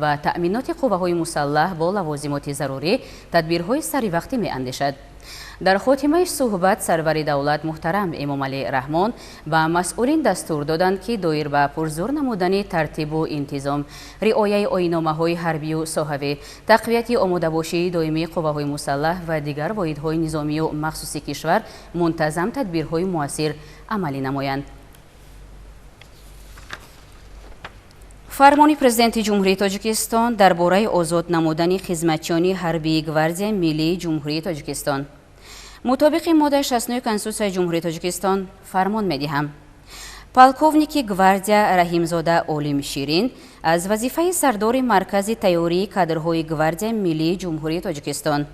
و تأمینات قوه‌های مسلح با لوازمات ضروری تدبیرهای سریع می‌اندیشد. در خاتمه صحبت سرور دولت محترم امامعلی رحمان و مسئولین دستور دادند که دایر به پرزور نمودن ترتیب و انتظام، رعایت آیین‌نامه‌های حربی و صحوی، تقویت آماده‌باشی دائمی قوه‌های مسلح و دیگر واحدهای نظامی و مخصوصی کشور منتظم تدبیرهای مؤثر عملی نمایند. فرمان پرزیدنت جمهوری تاجیکستان درباره آزاد نمودن خدمتیان حربی گواردیای ملی جمهوری تاجیکستان. مطابق ماده 69 کنستیتوسیای جمهوری تاجیکستان فرمان می‌دهم پالکوونیک گواردیا رحیمزاده عالم شیرین از وظیفه سردار مرکز تیاری کادرهای گواردیای ملی جمهوری تاجیکستان،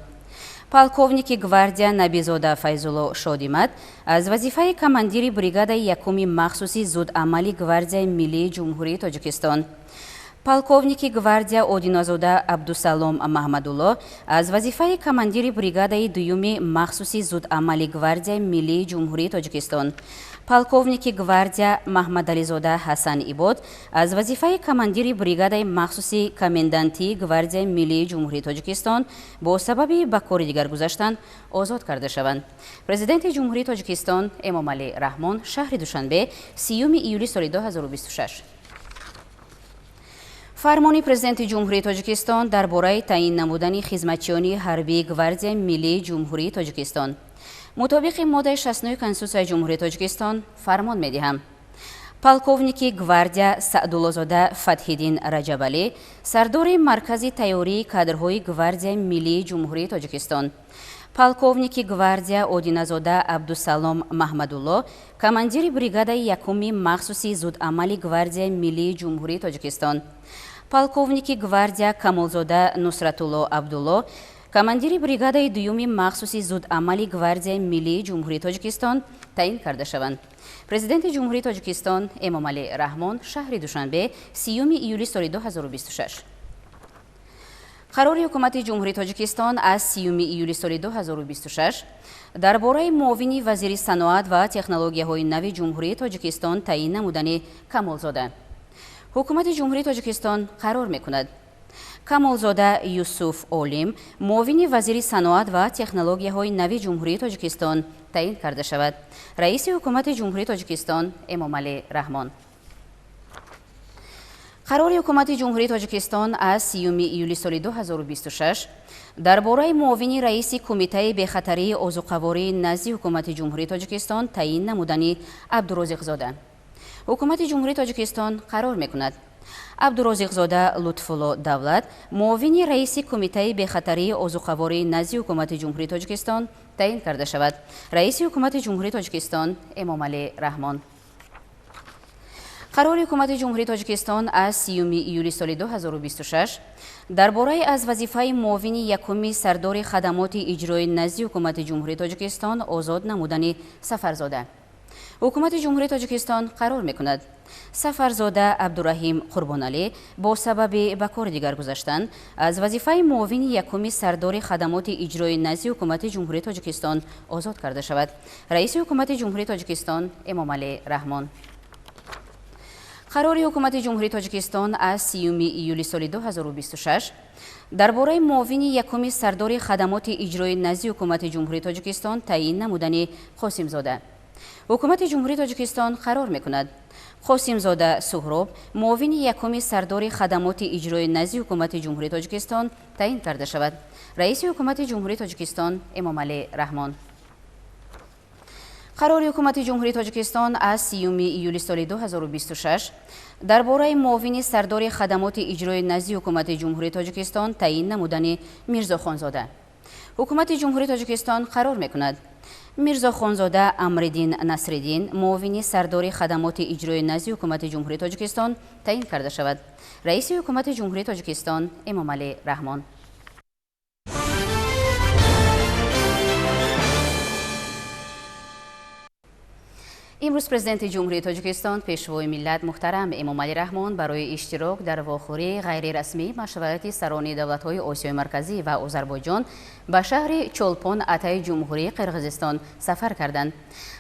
پالکوونیک گواردیا نبیزاده فیض‌الله شادیمت از وظیفه کماندیر بریگاد یکم مخصوصی زودعملی گواردیای ملی جمهوری تاجیکستان، پالکوونیک گواردیا اودینازاده عبدالسلام محمدالله از وظیفه کماندیر بریگاد دوم مخصوصی زودعملی گواردیای ملی جمهوری تاجیکستان، پالکوونیک گواردیا محمدعلیزاده حسن عباد از وظیفه کماندیر بریگاد مخصوصی کامندانتی گواردیای ملی جمهوری تاجیکستان با سبب به کار دیگر گذاشتن آزاد کرده شوند. پرزیدنت جمهوری تاجیکستان امامعلی رحمان شهر دوشنبه 30 ایولی سال 2026. فرمان پرزیدنت جمهوری تاجیکستان درباره تعیین نمودن خدمتیان حربی گواردیای ملی جمهوری تاجیکستان. مطابق ماده 69 کنستیتوسیای جمهوری تاجیکستان فرمان می‌دهم پالکوونیک گواردیا سعدالله‌زاده فتح‌الدین رجبعلی سردار مرکز تیاری کادرهای گواردیای ملی جمهوری تاجیکستان، پالکوونیک گواردیا اودینازاده عبدالسلام محمدالله کماندیر بریگاد یکم مخصوصی زودعملی گواردیای ملی جمهوری تاجیکستان، پالکوونیک گواردیا کمالزاده نصرتالله عبدالله کماندیر بریگاد دوم مخصوصی زودعملی گواردیای ملی جمهوری تاجیکستان تعیین کرده شوند. پرزیدنت جمهوری تاجیکستان امامعلی رحمان شهر دوشنبه 30 ایولی سال 2026. قرار حکومت جمهوری تاجیکستان از 30 ایولی سال 2026 درباره معاون وزیر صنعت و تکنولوژی‌های نو جمهوری تاجیکستان تعیین نمودن کمالزاده. حکومت جمهوری تاجیکستان قرار می‌کند کمالزاده یوسف عالم معاون وزیر صنعت و تکنولوژی‌های نو جمهوری تاجیکستان تعیین کرده شود. رئیس حکومت جمهوری تاجیکستان امامعلی رحمان. قرار حکومت جمهوری تاجیکستان از 30 ایولی سال 2026 درباره معاون رئیس کمیته بخطری عضوقواری نزد حکومت جمهوری تاجیکستان تعیین نمودن عبدالرازق زاده. حکومت جمهوری تاجیکستان قرار می‌کند عبدالرازق زاده لطف‌الله دولت معاون رئیس کمیته بخطری عضوقواری نزد حکومت جمهوری تاجیکستان تعیین کرده شود. رئیس حکومت جمهوری تاجیکستان امامعلی رحمان. قرار حکومت جمهوری تاجیکستان از 30 ایولی سال 2026 درباره از وظیفه معاون یکم سردار خدمات اجرایی نزد حکومت جمهوری تاجیکستان آزاد نمودن سفرزاده. حکومت جمهوری تاجیکستان قرار می‌کند سفرزاده عبدالرحیم قربانعلی با سبب به کار دیگر گذاشتن از وظیفه معاون یکم سردار خدمات اجرایی نزد حکومت جمهوری تاجیکستان آزاد کرده شود. رئیس حکومت جمهوری تاجیکستان امامعلی رحمان. قرار حکومت جمهوری تاجیکستان از 30 ایولی سال 2026 درباره معاون یکم سردار خدمات اجرایی نزد حکومت جمهوری تاجیکستان تعیین نمودن قاسم زاده. حکومت جمهوری تاجیکستان قرار می‌کند قاسم زاده سهراب معاون یکم سردار خدمات اجرایی نزد حکومت جمهوری تاجیکستان تعیین کرده شود. رئیس حکومت جمهوری تاجیکستان امامعلی رحمان. قرار حکومت جمهوری تاجیکستان از 30 ایولی سال 2026 درباره معاون سردار خدمات اجرایی نزد حکومت جمهوری تاجیکستان تعیین نمودن میرزا خانزاده. حکومت جمهوری تاجیکستان قرار می‌کند میرزا خانزاده امرالدین نصرالدین معاون سردار خدمات اجرایی نزد حکومت جمهوری تاجیکستان تعیین کرده شود. رئیس حکومت جمهوری تاجیکستان امامعلی رحمان. امروز پرزیدنت جمهوری تاجیکستان پیشوای ملت محترم امامعلی رحمان برای اشتراک در واخوری غیررسمی مشورت سران دولت‌های آسیای مرکزی و آذربایجان به شهر چولپان اتای جمهوری قرقیزستان سفر کردند.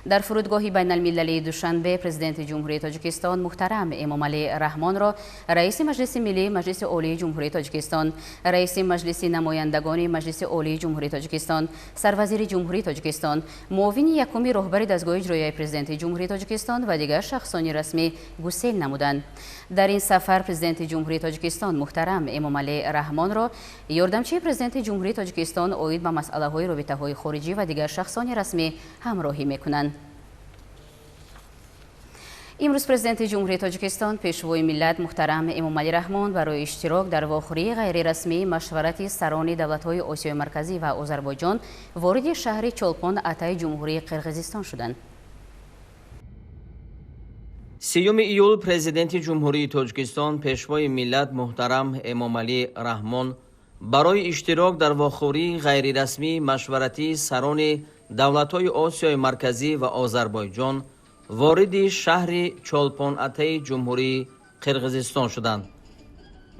در فرودگاه بین المللی دوشنبه پرزیدنت جمهوری تاجیکستان محترم امامعلی رحمان را رئیس مجلس ملی مجلس عالی جمهوری تاجیکستان، رئیس مجلس نمایندگان مجلس عالی جمهوری تاجیکستان، سروزیر جمهوری تاجیکستان، معاون یکم رهبر دستگاه اجرایی پرزیدنت جمهوری تاجیکستان و دیگر شخصان رسمی گسیل نمودند. در این سفر پرزیدنت جمهوری تاجیکستان محترم امامعلی رحمان را یاردمچی پرزیدنت جمهوری تاجیکستان اوید به مسئله‌های رابطه‌های خارجی و دیگر شخصان رسمی همراهی می‌کنند. امروز پرزیدنت جمهوری تاجیکستان پیشوای ملت محترم امامعلی رحمان برای اشتراک در واخوری غیررسمی مشورت سران دولت‌های آسیای مرکزی و آذربایجان وارد شهر چولپان اتای جمهوری قرقیزستان شدند. 3 ایول پرزیدنت جمهوری تاجیکستان پیشوای ملت محترم امامعلی رحمان برای اشتراک در واخوری غیررسمی مشورتی سران دولت‌های آسیای مرکزی و آذربایجان وارد شهر چولپان اتای جمهوری قرقیزستان شدند.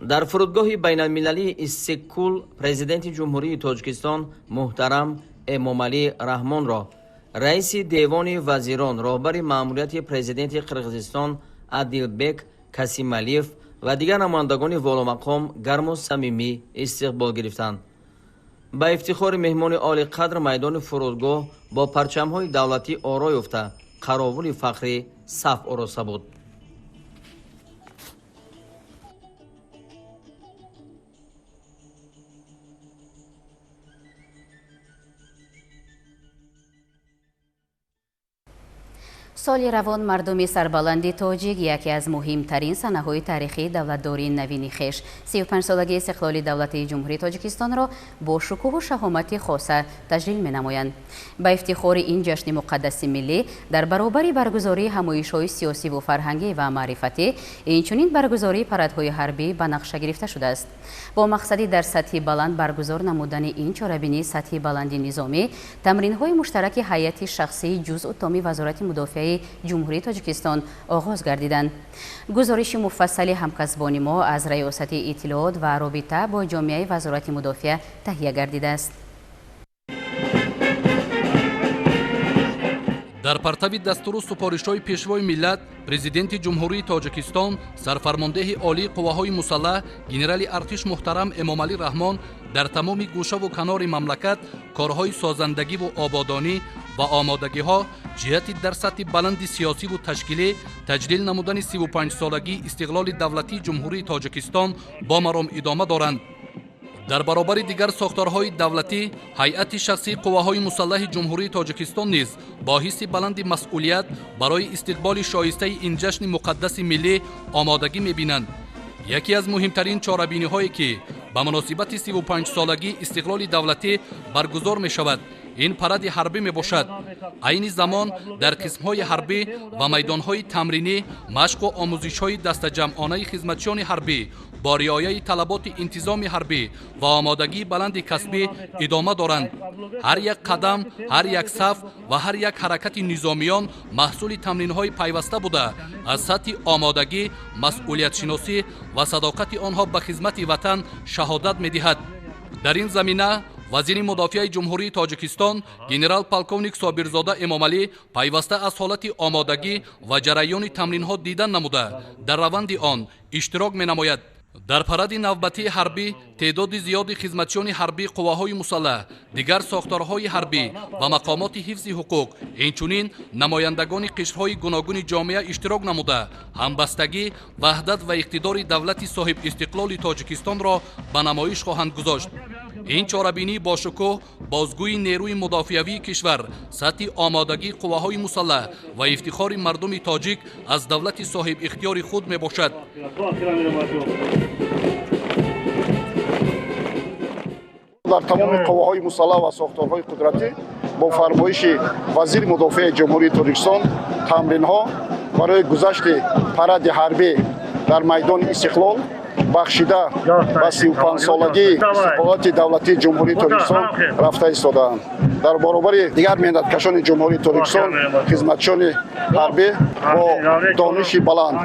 در فرودگاه بین المللی استکول پرزیدنت جمهوری تاجیکستان محترم امامعلی رحمان را رئیس دیوان وزیران رهبر مأموریت پرزیدنت قرقیزستان عادیلبک کاسیمالیف و دیگر نمایندگان والامقام گرم و صمیمی استقبال گرفتند. با افتخار مهمان عالی قدر میدان فرودگاه با پرچم‌های دولتی آرای یافته قراول فخری صف آراسته بود. سال روان مردم سربلند تاجیک یکی از مهمترین صحنه‌های تاریخی دولتداری نوین خویش 35 سالگی استقلال دولت جمهوری تاجیکستان را با شکوه و شهامت خاصه تجلیل می‌نمایند. با افتخار این جشن مقدس ملی در برابر برگزاری همایش‌های سیاسی و فرهنگی و معرفتی، اینچنین برگزاری پرادهای حربی به نقشه گرفته شده است. با مقصد در سطح بلند برگزار نمودن این چهاربینی سطح بلند نظامی، تمرین‌های مشترک هیئت شخصی جزء تامی وزارت مدافع جمهوری تاجیکستان آغاز گردیدند. گزارش مفصل همکسبان ما از ریاست اطلاعات و رابطه با جامعه وزارت مدافع تهیه گردیده است. در پرتو دستور و سپارش‌های پیشوای ملت، پرزیدنت جمهوری تاجیکستان، سرفرمانده عالی قواهای مسلح گنرال ارتش محترم امامعلی رحمان در تمام گوشه و کنار مملکت کارهای سازندگی و آبادانی و آمادگی‌ها جهت در سطح بلند سیاسی و تشکیلی تجلیل نمودن 35 سالگی استقلال دولتی جمهوری تاجیکستان با مرام ادامه دارند. در برابر دیگر ساختارهای دولتی، هیئت شخصی قواهای مسلح جمهوری تاجیکستان نیز با حس بلند مسئولیت برای استقبال شایسته این جشن مقدس ملی آمادگی می‌بینند. یکی از مهمترین چهاربینی‌هایی که به مناسبت 35 سالگی استقلال دولتی برگزار می‌شود، این پراد حربی میباشد. عین زمان در قسم‌های حربی و میدان‌های تمرینی مشق و آموزش‌های دسته‌جمعانه خدمتچیان حربی با رعایت طلبات انتظام حربی و آمادگی بلند کسبی ادامه دارند. هر یک قدم، هر یک صف و هر یک حرکت نظامیان محصول تمرین‌های پیوسته بوده از سطح آمادگی، مسئولیت شناسی و صداقت آنها به خدمت وطن شهادت می‌دهد. در این زمینه وزیر مدافع جمهوری تاجیکستان گنرال پالکونیک صابرزاده امامعلی پیوسته از حالت آمادگی و جریان تمرین‌ها دیدن نموده در روند آن اشتراک می‌نماید. در پراد نوبتی حربی تعداد زیادی خدمتچیان حربی قواهای مسلح، دیگر ساختارهای حربی و مقامات حفظ حقوق، اینچنین نمایندگان قشرهای گوناگون جامعه اشتراک نموده همبستگی، وحدت و اقتدار دولت صاحب استقلال تاجیکستان را به نمایش خواهند گذاشت. این چهاربینی با شکوه بازگوی نیروی مدافعوی کشور، سطح آمادگی قواهای مسلح و افتخار مردم تاجیک از دولت صاحب اختیار خود می باشد. در تمام قواهای مسلح و ساختارهای قدرتی با فرمایش وزیر مدافع جمهوری تاجیکستان تمرین‌ها برای گذشت پراد حربی در میدان استقلال بخشیده به 35 سالگی استقلالت دولتی جمهوری تاجیکستان رفته ایستاده‌اند. дар баробари дигар меҳнаткашони ҷумҳурии Тоҷикистон, хизматчиёни ҳарбӣ бо дониши баланд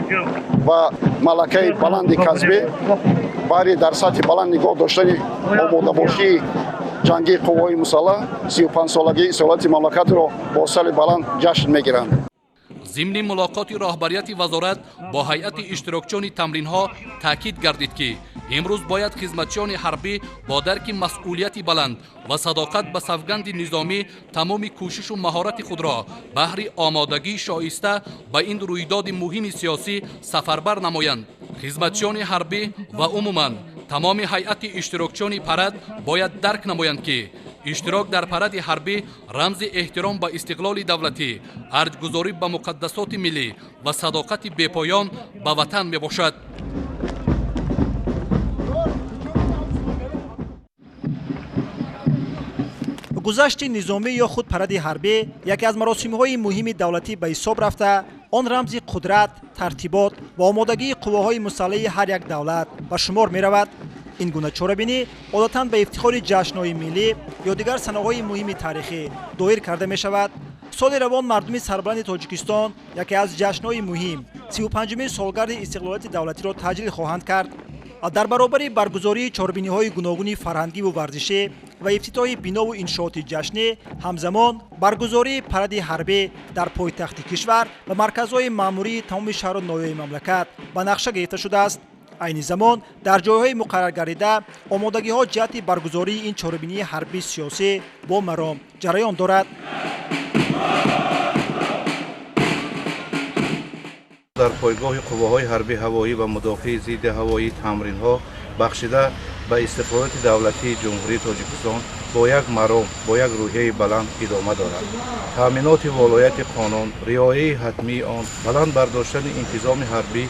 ва малакаи баланди касбӣ баъри дар сатҳи баланд нигоҳ доштани омодабошии ҷангии қувваҳои мусаллаҳ 35-солагии исолати мамлакатро бо сали баланд ҷашн мегиранд. ضمن ملاقات راهبریت وزارت با هیئت اشتراکچیان تمرین‌ها تاکید گردید که امروز باید خدمتچیان حربی با درک مسئولیت بلند و صداقت به سوگند نظامی تمام کوشش و مهارت خود را بهر آمادگی شایسته به این رویداد مهم سیاسی سفربر نمایند. خدمتچیان حربی و عموما تمام هیئت اشتراکچیان پرد باید درک نمایند که اشتراک در پرد حربی رمز احترام به استقلال دولتی، ارجگذاری به مقدسات ملی و صداقت بی‌پایان به وطن می باشد. گذشت نظامی یا خود پرد حربی یکی از مراسم‌های مهم دولتی به حساب رفته، آن رمز قدرت، ترتیبات و آمادگی قواهای مسلح هر یک دولت به شمار می رود. این گونه چاره‌بینی عادتاً به افتخار جشن‌های ملی یا دیگر صنایع مهم تاریخی دایر کرده می شود. سال روان مردم سربلند تاجیکستان یکی از جشن‌های مهم 35مین سالگرد استقلالیت دولتی را تجلیل خواهند کرد. در برابر برگزاری چاره‌بینی‌های گوناگون فرهنگی و ورزشی و افتتاح بنا و انشاءات جشنی، همزمان برگزاری پرد حربی در پایتخت کشور و مرکزهای مأموری تمام شهر و ناحیه‌های مملکت به نقشه گرفته شده است. این زمان در جایهای مقرر گردیده آمادگی‌ها جهت برگزاری این چاره‌بینی حربی سیاسی با مرام جریان دارد. در پایگاه قواهای حربی هوایی و مدافع ضد هوایی تمرین‌ها بخشیده به استقلالت دولتی جمهوری تاجیکستان با یک مرام با یک روحیه بلند ادامه دارد. تامینات ولایت قانون، رعایت حتمی آن، بلند برداشتن انتظام حربی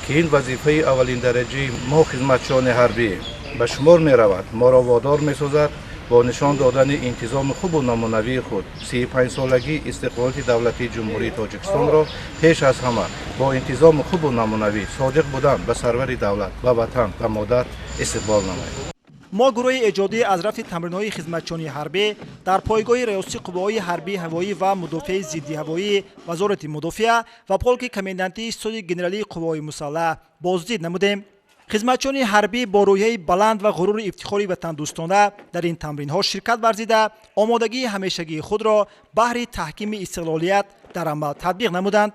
که این وظیفه اولین درجه ما خدمتچیان حربی به شمار می رود، ما را وادار می سازد با نشان دادن انتظام خوب و نمونوی خود 35 سالگی استقلالت دولتی جمهوری تاجیکستان را پیش از همه با انتظام خوب و نمونوی صادق بودن به سرور دولت و وطن و مادر استقبال نماییم. ما گروه ایجادی از رفت تمرین‌های خدمتچیان حربی در پایگاه ریاسی قوه‌های حربی هوایی و مدافع ضد هوایی وزارت مدافع و پولک کماندانتی استاد گنرالی قوه‌های مسلح بازدید نمودیم. خدمتچیان حربی با روحیه بلند و غرور افتخاری وطن دوستانه در این تمرین‌ها شرکت ورزیده آمادگی همیشگی خود را بهر تحکیم استقلالیت در عمل تطبیق نمودند.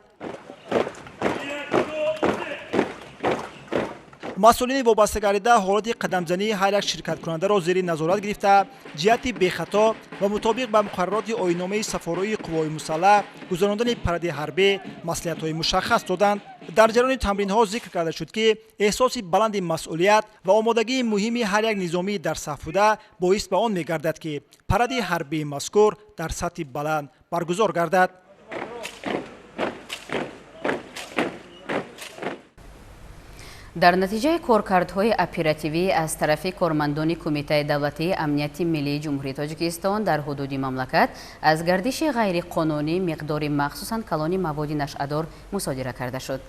مسئولین وابسته گردیده حالت قدمزنی هر یک شرکت کننده را زیر نظارت گرفته جهت بخطا و مطابق به مقررات آیین‌نامه سفارای قوای مسلح گذراندن پرده حربی مصلحت‌های مشخص دادند. در جریان تمرین‌ها ذکر کرده شد که احساس بلند مسئولیت و آمادگی مهمی هر یک نظامی در صف بوده باعث به آن می‌گردد که پرده حربی مذکور در سطح بلند برگزار گردد. در نتیجه کارکردهای اپراتیوی از طرف کارمندان کمیته دولتی امنیت ملی جمهوری تاجیکستان در حدود مملکت از گردش غیرقانونی مقدار مخصوصاً کلان مواد نشئه‌دار مصادره کرده شد.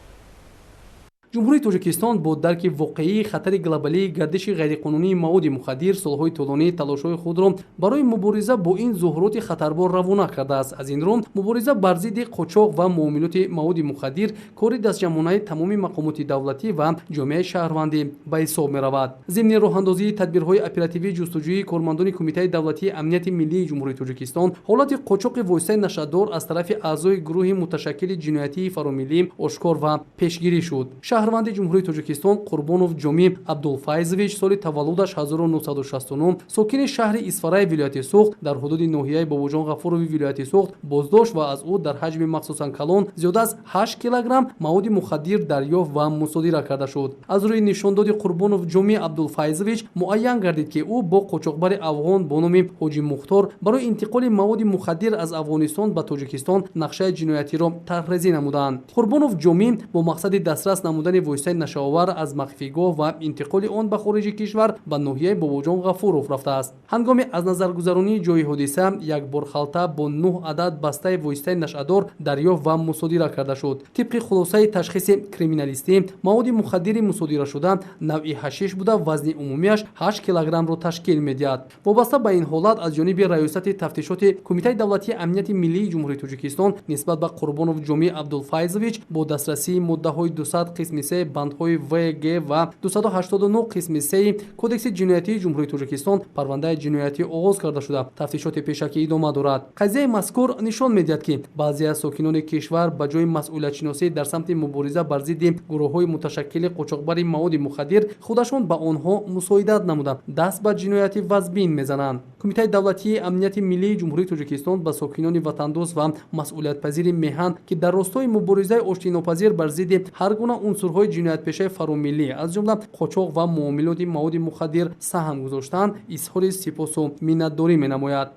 جمهوری تاجیکستان با درک واقعی خطر گلوبالی گردش غیرقانونی مواد مخدر سالهای طولانی تلاش‌های خود را برای مبارزه با این ظاهرات خطربار روانه کرده است. از این رو مبارزه بر ضد قاچاق و معاملات مواد مخدر کار دستجمعانه تمام مقامات دولتی و جامعه شهروندی به حساب می‌رود. ضمن راه‌اندازی تدبیرهای اپراتیوی جستجوی کارمندان کمیته دولتی امنیت ملی جمهوری تاجیکستان حالت قاچاق واسطه نشئه‌دار از طرف اعضای گروه متشکل جنایتی فراملی آشکار و پیشگیری شد. شهروند جمهوری تاجیکستان قربانوف جامی عبدالفایزویچ سال تولدش 1969 ساکن شهر اسفرای ولایت سوخت در حدود ناحیه باباجان غفوروی ولایت سوخت بازداشت و از او در حجم مخصوصاً کلان زیاده از 8 کیلوگرم مواد مخدر دریافت و مصادره کرده شد. از روی نشانداد قربانوف جامی عبدالفایزویچ معین گردید که او با قاچاقبر افغان با نام حاجی مختار برای انتقال مواد مخدر از افغانستان به تاجیکستان نقشه جنایتی را طرح‌ریزی نمودند. قربانوف جامی با مقصد دسترس نمودن намудани воситаи нашаовар аз махфигоҳ ва интиқоли он ба хориҷи кишвар ба ноҳияи бобоҷон ғафуров рафтааст. ҳангоми аз назаргузаронии ҷойи ҳодиса як бор халта бо 9 адад бастаи воситаи нашъадор дарёфт ва мусодира карда шуд. тибқи хулосаи ташхиси криминалистӣ, маводи мухаддири мусодирашуда навъи ҳашиш буда вазни умумиаш 8 килограммро ташкил медиҳад. вобаста ба ин ҳолат аз ҷониби раёсати тафтишоти кумитаи давлатии амнияти миллии ҷумҳурии Тоҷикистон нисбат ба Қурбонов Ҷомӣ Абдулфайзович бо дастрасии моддаҳои 200 қисми 3 бандҳои В, Г ва 289 қисми 3 кодекси ҷиноятии Ҷумҳурии Тоҷикистон парвандаи ҷиноятӣ оғоз карда шуда тафтишоти пешакӣ идома дорад. қазияи мазкур нишон медиҳад ки баъзе аз сокинони кишвар ба ҷои масъулиятшиносӣ дар самти мубориза бар зидди гурӯҳҳои муташаккили қочоқбари маводи мухаддир худашон ба онҳо мусоидат намуда даст ба ҷинояти вазбин мезананд. кумитаи давлатии амнияти миллии Ҷумҳурии Тоҷикистон ба сокинони ватандоз ва масъулиятпазири меҳан ки дар ростои муборизаи оштинопазир бар зидди ҳар гуна унсурҳои ҷиноятпешаи фарумиллӣ аз ҷумла қочоқ ва муомилоти маводи мухаддир саҳм гузоштанд изҳори сипосу миннатдорӣ менамояд.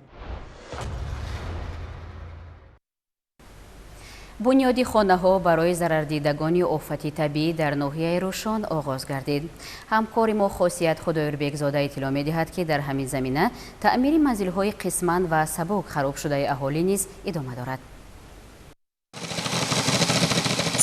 бунёди хонаҳо барои зарардидагони офати табиӣ дар ноҳияи Рӯшон оғоз гардид. ҳамкори мо Хосият Худоёрбекзода иттилоъ медиҳад ки дар ҳамин замина таъмири манзилҳои қисман ва сабук харобшудаи аҳолӣ низ идома дорад.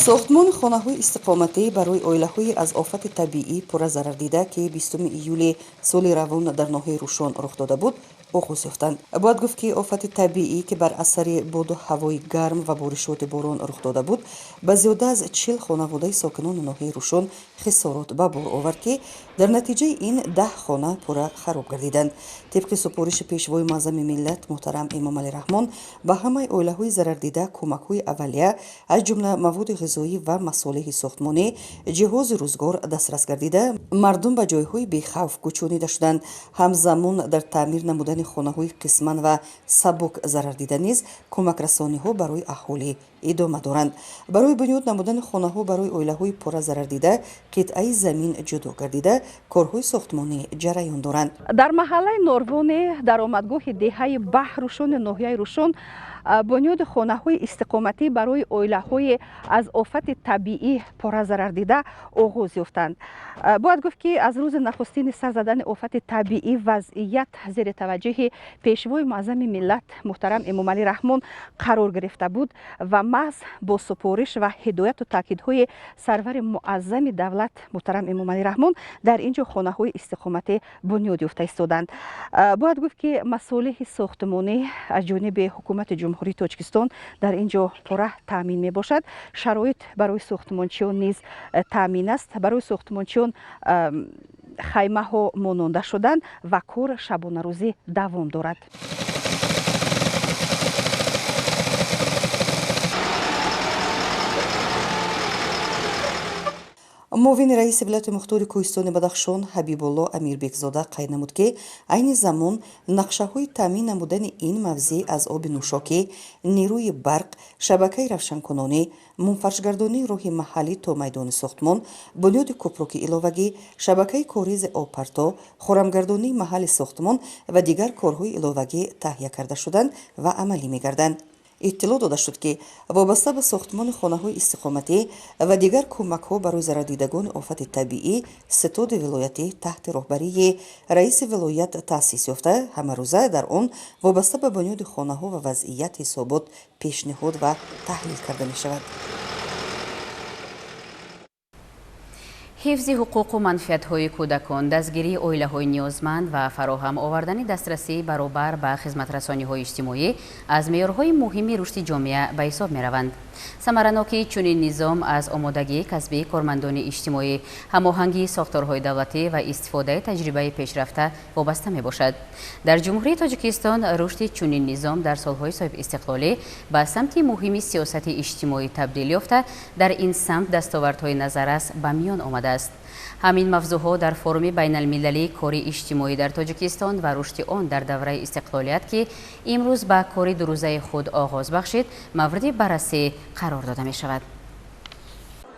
сохтмони хонаҳои истиқоматӣ барои оилаҳои аз офати табиӣ пурра зарардида ки 20 июли соли равон дар ноҳияи Рӯшон рух дода буд оғоз ёфтанд. бояд гуфт ки офати табиӣ ки бар асари боду ҳавои гарм ва боришоти борон рух дода буд ба зиёда аз 40 хонаводаи сокинони ноҳияи Рӯшон хисорот ба бор овард ки дар натиҷаи ин 10 хона пурра хароб гардиданд. тибқи супориши пешвои маъзами миллат муҳтарам Эмомалӣ Раҳмон ба ҳамаи оилаҳои зарардида кӯмакҳои аввалия аз ҷумла маводи ғизоӣ ва масолиҳи сохтмонӣ, ҷиҳози рӯзгор дастрас гардида мардум ба ҷойҳои бехавф кӯчонида шуданд. ҳамзамон дар таъмир намудани хонаҳои қисман ва сабук зарардида низ кӯмакрасониҳо барои аҳолӣ идома доранд. барои бунёд намудани хонаҳо барои оилаҳои пурра зарардида қитъаи замин ҷудо гардида корҳои сохтмонӣ ҷараён доранд. дар маҳаллаи Норвоне даромадгоҳи деҳаи Баҳрушони ноҳияи Рӯшон бунёди хонаҳои истиқоматӣ барои оилаҳои аз офати табиӣ пурра зарардида оғоз ёфтанд. бояд гуфт ки аз рӯзи нахустини сар задани офати табиӣ вазъият зери таваҷҷӯҳи пешвои маъзами миллат муҳтарам Эмомалӣ Раҳмон қарор гирифта буд ва маҳз бо супориш ва ҳидояту таъкидҳои сарвари муаззами давлат муҳтарам Эмомалӣ Раҳмон дар ин ҷо хонаҳои истиқоматӣ бунёд ёфта истоданд. бояд гуфт ки масолиҳи сохтмонӣ аз ҷониби ҳукумати ҷумҳурии Тоҷикистон дар ин ҷо пурра таъмин мебошад. шароит барои сохтмончиён низ таъмин аст. барои сохтмончиён хаймаҳо мононда шуданд ва кор шабонарӯзӣ давом дорад. муовини раиси вилояти мухтори Кӯҳистони Бадахшон Ҳабибулло Амирбекзода қайд намуд ки айни замон нақшаҳои таъмин намудани ин мавзеъ аз оби нӯшокӣ, нерӯи барқ, шабакаи равшанкунонӣ, мунфаршгардонии роҳи маҳаллӣ то майдони сохтмон, бунёди кӯпруки иловагӣ, шабакаи коризи обпарто, хӯрамгардонии маҳалли сохтмон ва дигар корҳои иловагӣ таҳия карда шуданд ва амалӣ мегарданд. иттилоъ дода шуд ки вобаста ба сохтмони хонаҳои истиқоматӣ ва дигар кӯмакҳо барои зарардидагони офати табиӣ ситоди вилоятӣ таҳти роҳбарии раиси вилоят таъсис ёфта ҳамарӯза дар он вобаста ба бунёди хонаҳо ва вазъият ҳисобот пешниҳод ва таҳлил карда мешавад. ҳифзи ҳуқуқу манфиатҳои кӯдакон, дастгирии оилаҳои ниёзманд ва фароҳам овардани дастрасии баробар ба хизматрасониҳои иҷтимоӣ аз меъёрҳои муҳими рушди ҷомеа ба ҳисоб мераванд. самараноки чунин низом аз омодагии касбии кормандони иҷтимоӣ, ҳамоҳангии сохторҳои давлатӣ ва истифодаи таҷрибаи пешрафта вобаста мебошад. дар ҷумҳурии Тоҷикистон рушди чунин низом дар солҳои соҳиб истиқлолӣ ба самти муҳими сиёсати иҷтимоӣ табдил ёфта, дар ин самт дастовардҳои назаррас ба миён омадааст. ҳамин мавзӯъҳо дар форуми байналмилалии кори иҷтимоӣ дар Тоҷикистон ва рушди он дар давраи истиқлолият ки имрӯз ба кори дурӯзаи худ оғоз бахшид, мавриди баррасӣ қарор дода мешавад.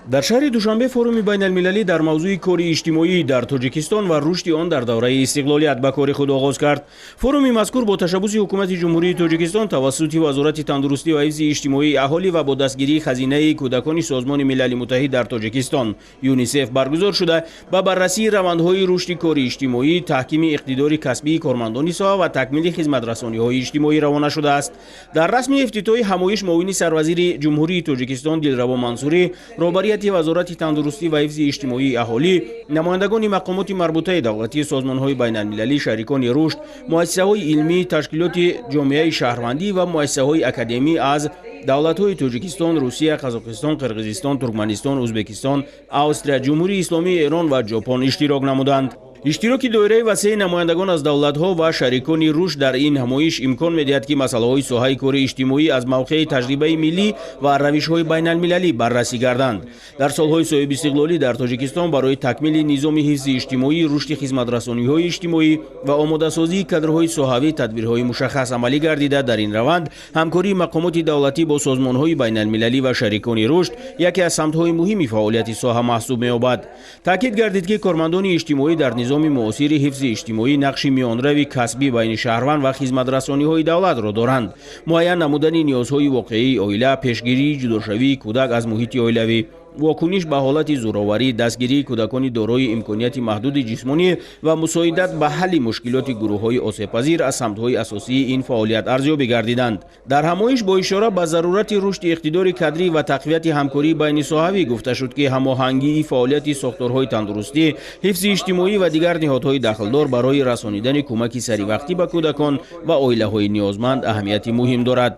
дар шаҳри душанбе форуми байналмилалӣ дар мавзӯи кори иҷтимоӣ дар тоҷикистон ва рушди он дар давраи истиқлолият ба кори худ оғоз кард. форуми мазкур бо ташаббуси ҳукумати ҷумҳурии тоҷикистон тавассути вазорати тандурустӣ ва ҳифзи иҷтимоии аҳолӣ ва бо дастгирии хазинаи кӯдакони созмони милали муттаҳид дар тоҷикистон юнисеф баргузор шуда ба баррасии равандҳои рушди кори иҷтимоӣ, таҳкими иқтидори касбии кормандони соҳа ва такмили хизматрасониҳои иҷтимоӣ равона шудааст. дар расми ифтитоҳи ҳамоиш муовини сарвазири ҷумҳурии тоҷикистон дилраво мансурӣ, роҳбарияти вазорати тандурустӣ ва ҳифзи иҷтимоии аҳолӣ, намояндагони мақомоти марбутаи давлатӣ, созмонҳои байналмилалӣ, шарикони рушд, муассисаҳои илмӣ, ташкилоти ҷомеаи шаҳрвандӣ ва муассисаҳои академӣ аз давлатҳои Тоҷикистон, Русия, Қазоқистон, Қирғизистон, Туркманистон, Ӯзбекистон, Австрия, Ҷумҳурии Исломии Эрон ва Ҷопон иштирок намуданд. иштироки доираи васеъи намояндагон аз давлатҳо ва шарикони рушд дар ин ҳамоиш имкон медиҳад ки масъалаҳои соҳаи кори иҷтимоӣ аз мавқеи таҷрибаи миллӣ ва равишҳои байналмилалӣ баррасӣ гарданд. дар солҳои соҳиби истиқлолӣ дар Тоҷикистон барои такмили низоми ҳифзи иҷтимоӣ, рушди хизматрасониҳои иҷтимоӣ ва омодасозии кадрҳои соҳавӣ тадбирҳои мушаххас амалӣ гардида. дар ин раванд ҳамкории мақомоти давлатӣ бо созмонҳои байналмилалӣ ва шарикони рушд яке аз самтҳои муҳими фаъолияти соҳа маҳсуб меёбад. таъкид гардид ки кормандони иҷтимоӣ дар низоми муосири ҳифзи иҷтимоӣ нақши миёнрави касбӣ байни шаҳрванд ва хизматрасониҳои давлатро доранд. муайян намудани ниёзҳои воқеии оила, пешгирии ҷудошавии кӯдак аз муҳити оилавӣ, вокуниш ба ҳолати зӯроварӣ, дастгирии кӯдакони дорои имконияти маҳдуди ҷисмонӣ ва мусоидат ба ҳалли мушкилоти гурӯҳҳои осебпазир аз самтҳои асосии ин фаъолият арзёбӣ гардиданд. дар ҳамоиш бо ишора ба зарурати рушди иқтидори кадрӣ ва тақвияти ҳамкории байни соҳавӣ гуфта шуд ки ҳамоҳангии фаъолияти сохторҳои тандурустӣ, ҳифзи иҷтимоӣ ва дигар ниҳодҳои дахлдор барои расонидани кӯмаки саривақтӣ ба кӯдакон ва оилаҳои ниёзманд аҳамияти муҳим дорад.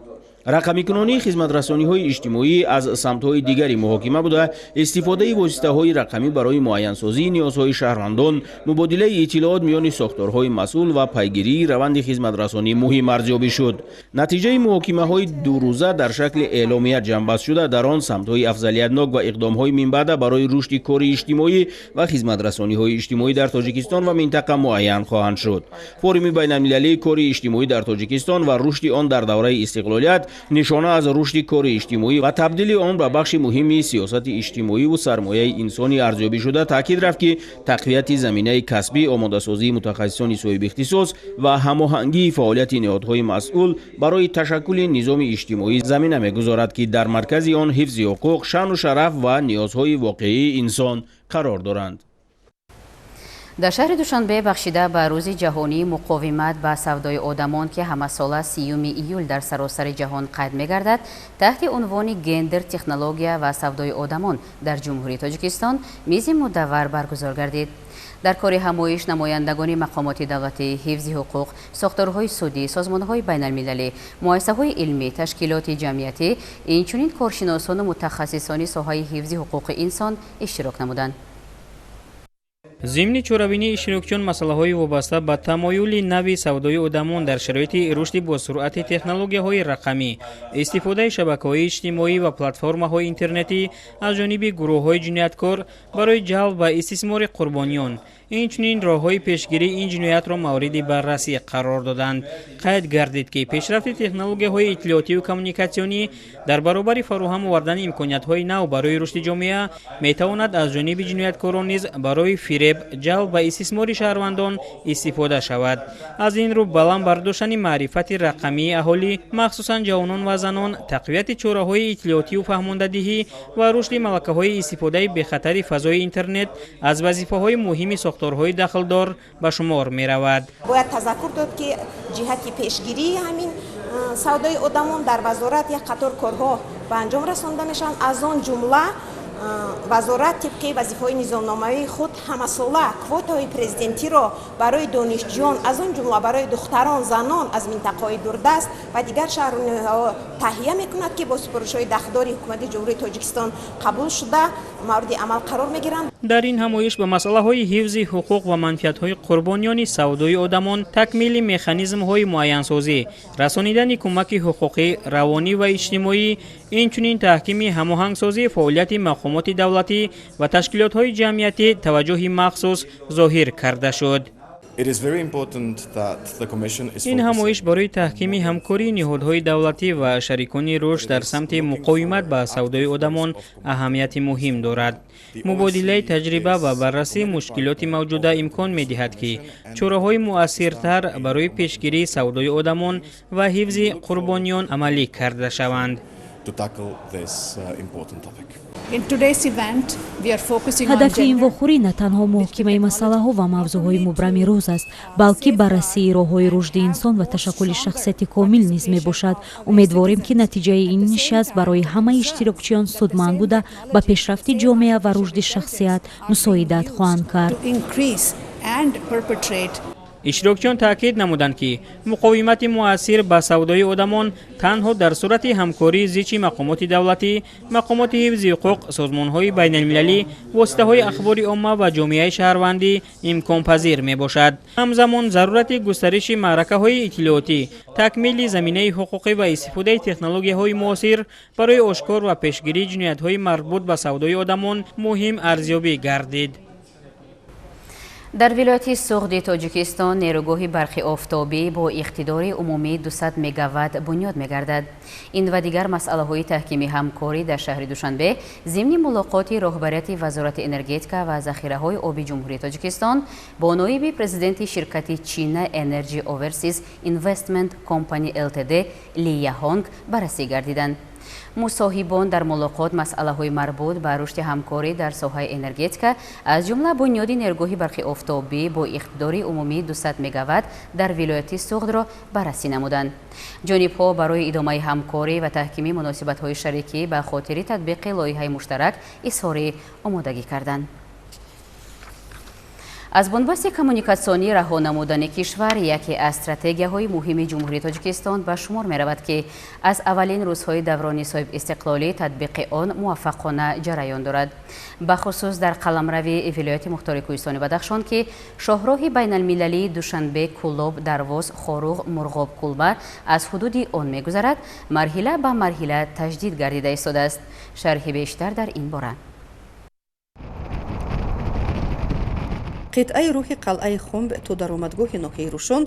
рақамикунонии хизматрасониҳои иҷтимоӣ аз самтҳои дигари муҳокима буда, истифодаи воситаҳои рақамӣ барои муайянсозии ниёзҳои шаҳрвандон, мубодилаи иттилоот миёни сохторҳои масъул ва пайгирии раванди хизматрасонӣ муҳим арзёбӣ шуд. натиҷаи муҳокимаҳои дурӯза дар шакли эъломия ҷамъбаст шуда, дар он самтҳои афзалиятнок ва иқдомҳои минбаъда барои рушди кори иҷтимоӣ ва хизматрасониҳои иҷтимоӣ дар Тоҷикистон ва минтақа муайян хоҳанд шуд. форуми байналмилалии кори иҷтимоӣ дар Тоҷикистон ва рушди он дар давраи истиқлолият нишона аз рушди кори иҷтимоӣ ва табдили он ба бахши муҳими сиёсати иҷтимоиву сармояи инсонӣ арзёбӣ шуда, таъкид рафт ки тақвияти заминаи касбӣ, омодасозии мутахассисони соҳибихтисос ва ҳамоҳангии фаъолияти ниҳодҳои масъул барои ташаккули низоми иҷтимоӣ замина мегузорад ки дар маркази он ҳифзи ҳуқуқ, шаъну шараф ва ниёзҳои воқеии инсон қарор доранд. дар шаҳри душанбе бахшида ба рӯзи ҷаҳонии муқовимат ба савдои одамон ки ҳамасола 3 июл дар саросари ҷаҳон қайд мегардад, таҳти унвони гендер, технология ва савдои одамон дар ҷумҳурии Тоҷикистон мизи мудаввар баргузор гардид. дар кори ҳамоиш намояндагони мақомоти давлатӣ, ҳифзи ҳуқуқ, сохторҳои судӣ, созмонҳои байналмилалӣ, муассисаҳои илмӣ, ташкилоти ҷамъиятӣ, инчунин коршиносону мутахассисони соҳаи ҳифзи ҳуқуқи инсон иштирок намуданд. зимни чорабинии иштирокчиён масъалаҳои вобаста ба тамоюли нави савдои одамон дар шароити рушди босуръати технологияҳои рақамӣ, истифодаи шабакаҳои иҷтимоӣ ва платформаҳои интернетӣ аз ҷониби гурӯҳҳои ҷинояткор барои ҷалб ва истисмори қурбониён, инчунин роҳҳои пешгирии ин ҷиноятро мавриди баррасӣ қарор доданд. қайд гардид ки пешрафти технологияҳои иттилоотиву коммуникатсионӣ дар баробари фароҳам овардани имкониятҳои нав барои рушди ҷомеа метавонад аз ҷониби ҷинояткорон низ барои фиреб, ҷалб ва истисмори шаҳрвандон истифода шавад. аз ин рӯ баланд бардоштани маърифати рақамии аҳолӣ, махсусан ҷавонон ва занон, тақвияти чораҳои иттилоотиву фаҳмондадиҳӣ ва рушди малакаҳои истифодаи бехатари фазои интернет аз вазифаҳои муҳими сохторҳои дахлдор ба шумор меравад. бояд тазаккур дод ки ҷиҳати пешгирии ҳамин савдои одамон дар вазорат як қатор корҳо ба анҷом расонда мешаванд. аз он ҷумла вазорат тибқи вазифаҳои низомномаи худ ҳамасола квотаҳои президентиро барои донишҷӯён, аз он ҷумла барои духтарон, занон аз минтақаҳои дурдаст ва дигар шаҳрвандиҳо таҳия мекунад ки бо супоришҳои дахдори ҳукумати ҷумҳурии Тоҷикистон қабул шуда мавриди амал қарор мегиранд. дар ин ҳамоиш ба масъалаҳои ҳифзи ҳуқуқ ва манфиатҳои қурбониёни савдои одамон, такмили механизмҳои муайянсозӣ, расонидани кӯмаки ҳуқуқӣ, равонӣ ва иҷтимоӣ, инчунин таҳкими ҳамоҳангсозии фаъолияти мақомоти давлатӣ ва ташкилотҳои ҷамъиятӣ таваҷҷӯҳи махсус зоҳир карда шуд. این همایش برای تحکیم همکاری نهادهای دولتی و شریکان رشد در سمت مقاومت با سودای آدمان اهمیت مهم دارد. مبادله تجربه و بررسی مشکلات موجوده امکان می‌دهد که چاره‌های مؤثرتر برای پیشگیری سودای آدمان و حفظ قربانیان عملی کرده شوند. ҳадафи ин вохӯрӣ на танҳо муҳокимаи масъалаҳо ва мавзӯъҳои мубрами рӯз аст, балки баррасии роҳҳои рушди инсон ва ташаккули шахсияти комил низ мебошад. умедворем ки натиҷаи ин нишаст барои ҳамаи иштирокчиён судманд буда ба пешрафти ҷомеа ва рушди шахсият мусоидат хоҳанд кард. اشتراکچیان تاکید نمودند که مقاومت مؤثر با سودای آدمان تنها در صورت همکاری زیچ مقامات دولتی، مقامات حفظ حقوق، سازمان‌های بین‌المللی، واسطه‌های اخباری عامه و جامعه شهروندی امکان پذیر میباشد. همزمان ضرورت گسترش معرکه‌های اطلاعاتی، تکمیل زمینه حقوقی و استفاده تکنولوژی‌های معاصر برای آشکار و پیشگیری جنایت‌های مربوط به سودای آدمان مهم ارزیابی گردید. در ولایت سوغد تاجیکستان نیروگاه برق آفتابی با اقتدار عمومی 200 مگاوات بنیاد می‌گردد. این و دیگر مسائل تحکیم همکاری در شهر دوشنبه ضمن ملاقات رهبریت وزارت انرژتیکا و ذخیره‌های آبی جمهوری تاجیکستان با نایب پرزیدنت شرکت چینا انرژی اوورسیز اینوستمنت کمپانی LTD لیا هونگ بررسی گردیدند. مصاحبان در ملاقات مسائل‌های مربوط به رشد همکاری در ساحه انرژتیکا از جمله بنیاد نیروگاه برق آفتابی با اقتدار عمومی 200 مگاوات در ولایت سوغد را بررسی نمودند. جانب‌ها برای ادامه همکاری و تحکیم مناسبت‌های شریکی به خاطر تطبیق لایحه مشترک اظهار آمادگی کردند. از بنبست کمونیکاسیونی رها نمودن کشور یکی از استراتژی‌های مهم جمهوری تاجیکستان به شمار می‌رود که از اولین روزهای دوران صاحب استقلالی تطبیق آن موفقانه جریان دارد. بخصوص در قلمرو ولایت مختار کوهستان بدخشان که شاهراه بین‌المللی دوشنبه کلوب درواز خاروغ مرغاب کلبه از حدود آن می‌گذرد، مرحله به مرحله تجدید گردیده ایستاده است. شرح بیشتر در این باره. қитъаи рӯҳи қалъаи хумб то даромадгоҳи ноҳияи рӯшон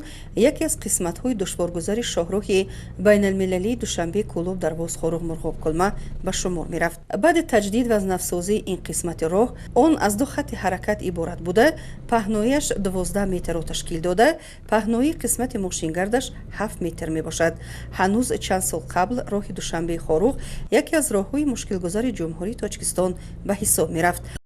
яке аз қисматҳои душворгузари шоҳроҳи байналмилалии душанбеи кулуб дар возхоруғ мурғобкулма ба шумор мерафт. баъди таҷдид ва навсозии ин қисмати роҳ он аз ду хатти ҳаракат иборат буда паҳноияш 12 метрро ташкил дода, паҳноии қисмати мошингардаш 7 метр мебошад. ҳанӯз чанд сол қабл роҳи душанбеи хоруғ яке аз роҳҳои мушкилгузари ҷумҳурии Тоҷикистон ба ҳисоб мерафт.